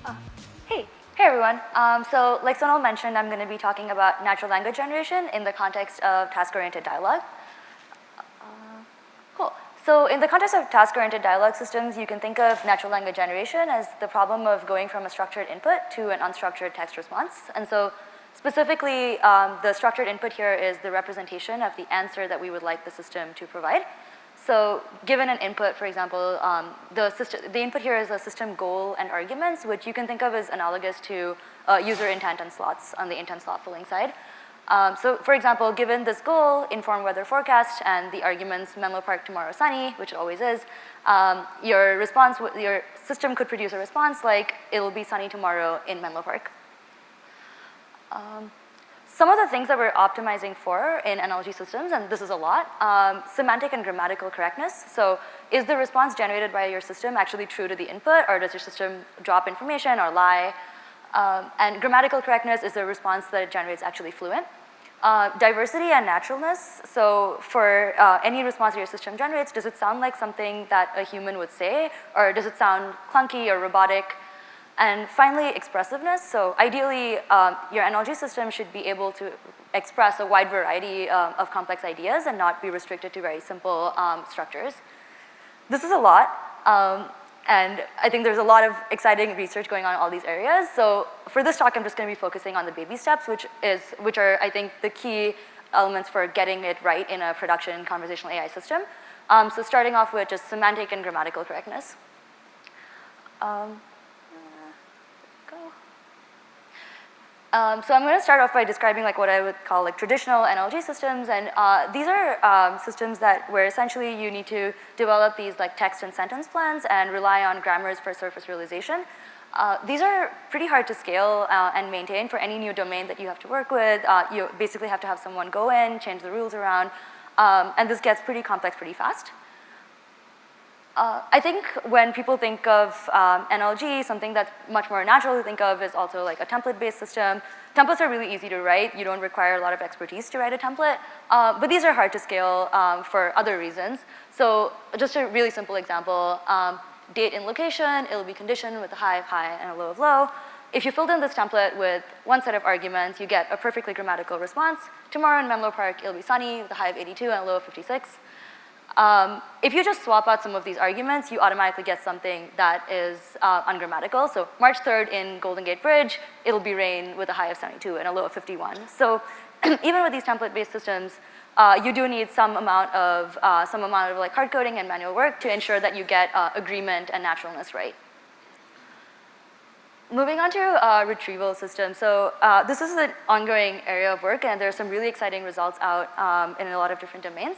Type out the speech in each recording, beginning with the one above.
Uh, hey everyone. So like Sonal mentioned, I'm going to be talking about natural language generation in the context of task-oriented dialogue. Cool. So in the context of task-oriented dialogue systems, you can think of natural language generation as the problem of going from a structured input to an unstructured text response. And so specifically, the structured input here is the representation of the answer that we would like the system to provide. So given an input, for example, the input here is a system goal and arguments, which you can think of as analogous to user intent and slots on the intent slot filling side. So for example, given this goal, inform weather forecast, and the arguments Menlo Park tomorrow sunny, which it always is, your system could produce a response like, it'll be sunny tomorrow in Menlo Park. Some of the things that we're optimizing for in NLG systems, and this is a lot, semantic and grammatical correctness. So is the response generated by your system actually true to the input, or does your system drop information or lie? And grammatical correctness is the response that it generates actually fluent. Diversity and naturalness. So for any response that your system generates, does it sound like something that a human would say, or does it sound clunky or robotic? And finally, expressiveness. So ideally, your NLG system should be able to express a wide variety of complex ideas and not be restricted to very simple structures. This is a lot, and I think there's a lot of exciting research going on in all these areas. So for this talk, I'm just going to be focusing on the baby steps, which are, I think, the key elements for getting it right in a production conversational AI system. So starting off with just semantic and grammatical correctness. So I'm going to start off by describing like what I would call like traditional NLG systems, and these are systems where essentially you need to develop these like text and sentence plans and rely on grammars for surface realization. These are pretty hard to scale and maintain for any new domain that you have to work with. You basically have to have someone go in, change the rules around, and this gets pretty complex pretty fast. I think when people think of NLG, something that's much more natural to think of is also like a template-based system. Templates are really easy to write. You don't require a lot of expertise to write a template, but these are hard to scale for other reasons. So just a really simple example, date in location, it'll be conditioned with a high of high and a low of low. If you filled in this template with one set of arguments, you get a perfectly grammatical response. Tomorrow in Menlo Park, it'll be sunny with a high of 82 and a low of 56. If you just swap out some of these arguments, you automatically get something that is ungrammatical. So March 3rd in Golden Gate Bridge, it'll be rain with a high of 72 and a low of 51. So even with these template-based systems, you do need some amount of like hard coding and manual work to ensure that you get agreement and naturalness right. Moving on to retrieval systems. So this is an ongoing area of work, and there's some really exciting results out in a lot of different domains.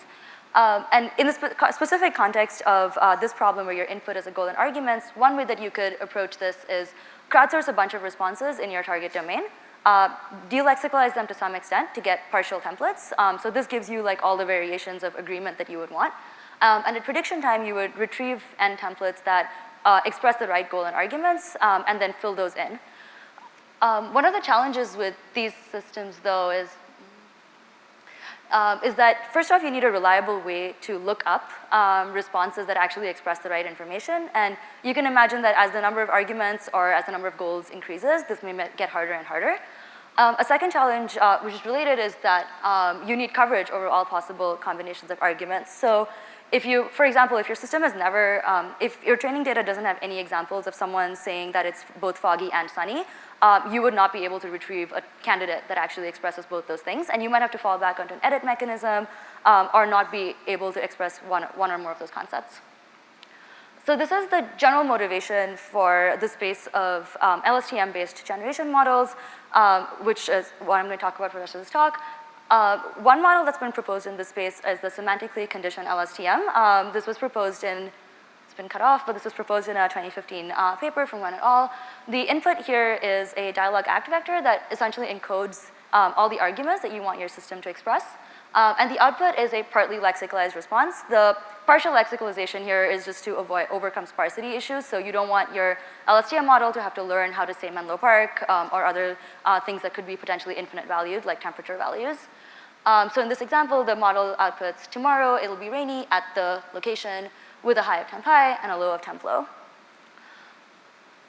And in the specific context of this problem where your input is a goal and arguments, one way that you could approach this is crowdsource a bunch of responses in your target domain, delexicalize them to some extent to get partial templates. So this gives you like all the variations of agreement that you would want. And at prediction time, you would retrieve n templates that express the right goal and arguments, and then fill those in. One of the challenges with these systems, though, is that first off, you need a reliable way to look up responses that actually express the right information. And you can imagine that as the number of arguments or as the number of goals increases, this may get harder and harder. A second challenge, which is related, is that you need coverage over all possible combinations of arguments. So for example, if your system has never, if your training data doesn't have any examples of someone saying that it's both foggy and sunny, you would not be able to retrieve a candidate that actually expresses both those things, and you might have to fall back onto an edit mechanism or not be able to express one or more of those concepts. So this is the general motivation for the space of LSTM-based generation models, which is what I'm going to talk about for the rest of this talk. One model that's been proposed in this space is the semantically conditioned LSTM. This was proposed in, it's been cut off, but this was proposed in a 2015 paper from Wen et al. The input here is a dialogue act vector that essentially encodes all the arguments that you want your system to express. And the output is a partly lexicalized response. The partial lexicalization here is just to overcome sparsity issues. So you don't want your LSTM model to have to learn how to say Menlo Park or other things that could be potentially infinite valued, like temperature values. So in this example, the model outputs tomorrow, it'll be rainy at the location with a high of temp high and a low of temp low.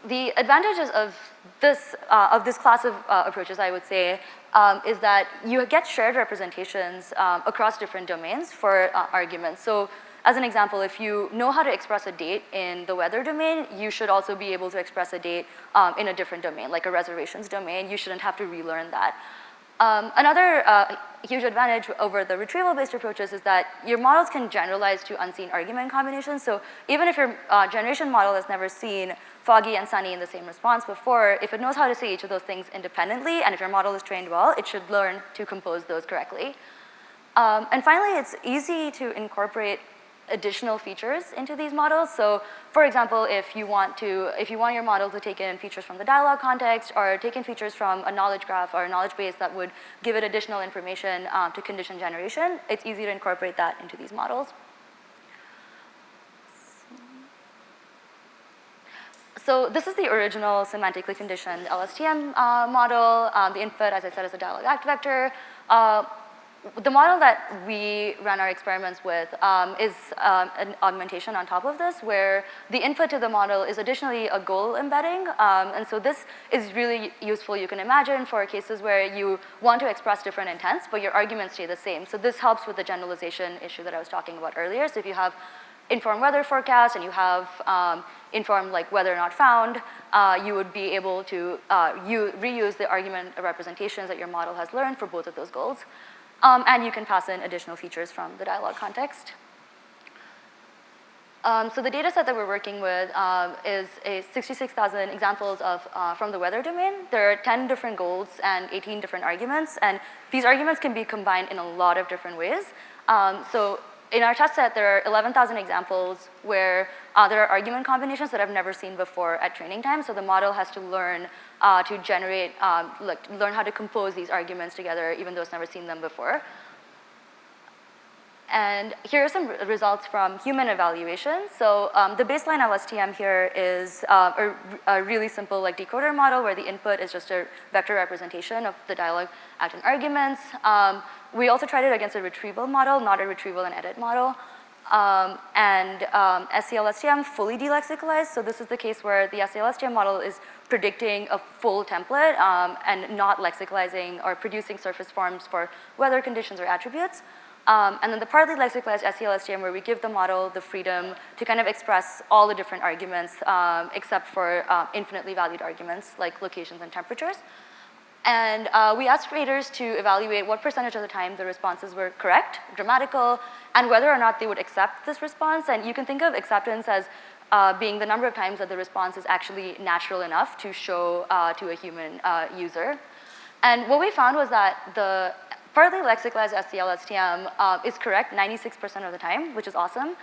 The advantages of this class of approaches, I would say, is that you get shared representations across different domains for arguments. So as an example, if you know how to express a date in the weather domain, you should also be able to express a date in a different domain, like a reservations domain. You shouldn't have to relearn that. Another huge advantage over the retrieval-based approaches is that your models can generalize to unseen argument combinations. So even if your generation model has never seen foggy and sunny in the same response before, if it knows how to say each of those things independently, and if your model is trained well, it should learn to compose those correctly. And finally, it's easy to incorporate additional features into these models. So for example, if you want your model to take in features from the dialogue context or take in features from a knowledge graph or a knowledge base that would give it additional information to condition generation, it's easy to incorporate that into these models. So this is the original semantically conditioned LSTM model. The input, as I said, is a dialogue act vector. The model that we ran our experiments with is an augmentation on top of this, where the input to the model is additionally a goal embedding. And so this is really useful, you can imagine, for cases where you want to express different intents, but your arguments stay the same. So this helps with the generalization issue that I was talking about earlier. So if you have informed weather forecast and you have informed like whether or not found, you would be able to reuse the argument representations that your model has learned for both of those goals. And you can pass in additional features from the dialogue context. So the data set that we're working with is 66,000 examples from the weather domain. There are 10 different goals and 18 different arguments, and these arguments can be combined in a lot of different ways. So in our test set, there are 11,000 examples where there are argument combinations that I've never seen before at training time. So the model has to learn to generate, learn how to compose these arguments together, even though it's never seen them before. And here are some results from human evaluation. So the baseline LSTM here is a really simple like decoder model where the input is just a vector representation of the dialogue act and arguments. We also tried it against a retrieval model, not a retrieval and edit model. And SCLSTM fully delexicalized. So this is the case where the SCLSTM model is predicting a full template and not lexicalizing or producing surface forms for weather conditions or attributes. And then the partly lexicalized SCLSTM where we give the model the freedom to kind of express all the different arguments except for infinitely valued arguments like locations and temperatures. And we asked raters to evaluate what percentage of the time the responses were correct, grammatical, and whether or not they would accept this response. And you can think of acceptance as being the number of times that the response is actually natural enough to show to a human user. And what we found was that the partly lexicalized SCLSTM is correct 96% of the time, which is awesome.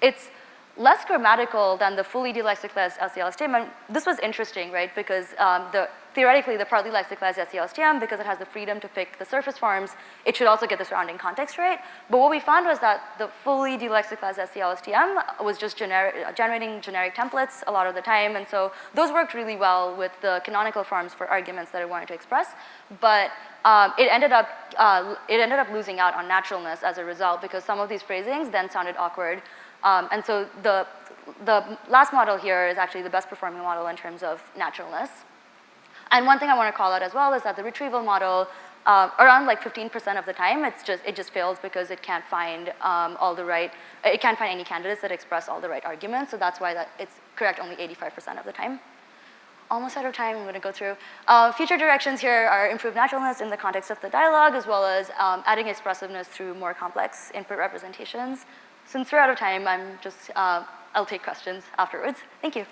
It's less grammatical than the fully delexicalized SCLSTM, and this was interesting, right? Because theoretically, the partly lexicalized SCLSTM, because it has the freedom to pick the surface forms, it should also get the surrounding context right. But what we found was that the fully delexicalized SCLSTM was just generating generic templates a lot of the time, and so those worked really well with the canonical forms for arguments that it wanted to express. But it ended up losing out on naturalness as a result because some of these phrasings then sounded awkward. And so the last model here is actually the best performing model in terms of naturalness. And one thing I want to call out as well is that the retrieval model, around like 15% of the time, it just fails because it can't find it can't find any candidates that express all the right arguments. So that's why it's correct only 85% of the time. Almost out of time, I'm going to go through. Future directions here are improved naturalness in the context of the dialogue, as well as adding expressiveness through more complex input representations. Since we're out of time, I'll take questions afterwards. Thank you.